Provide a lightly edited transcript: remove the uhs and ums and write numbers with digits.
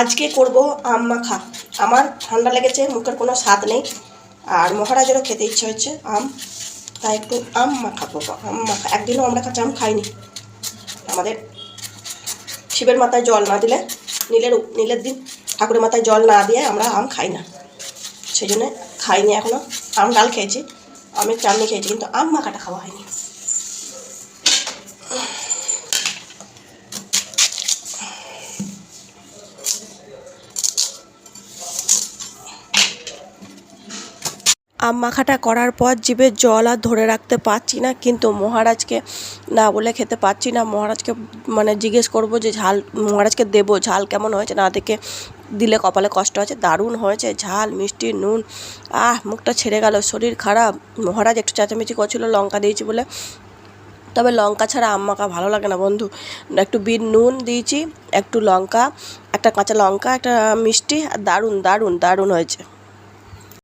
আজকে করব আম মাখা। আমার ঠান্ডা লেগেছে, মুখের কোনো স্বাদ নেই, আর মহারাজেরও খেতে ইচ্ছে হচ্ছে আম, তাই একটু আম মাখা করবো। আম মাখা একদিনও আমরা কাঁচা আম খাইনি। আমাদের শিবের মাথায় জল না দিলে, নীলের দিন ঠাকুরের মাথায় জল না দিয়ে আমরা আম খাই না, সেই জন্যে খাইনি এখনও। আম ডাল খেয়েছি, আমের চাটনি খেয়েছি, কিন্তু আম মাখাটা খাওয়া হয়নি। আম মাখাটা করার পর জিভে জল আর ধরে রাখতে পারছি না, কিন্তু মহারাজকে না বলে খেতে পারছি না। মহারাজকে মানে জিজ্ঞেস করবো যে ঝাল, মহারাজকে দেবো ঝাল কেমন হয়েছে, না দেখে দিলে কপালে কষ্ট আছে। দারুণ হয়েছে, ঝাল মিষ্টি নুন, মুখটা ছেড়ে গেল, শরীর খারাপ। মহারাজ একটু চেঁচামেচি করছিলো লঙ্কা দিয়েছি বলে, তবে লঙ্কা ছাড়া আম মাখা ভালো লাগে না বন্ধু। একটু বিট নুন দিয়েছি, একটু লঙ্কা, একটা কাঁচা লঙ্কা, একটা মিষ্টি, আর দারুণ দারুণ দারুণ হয়েছে।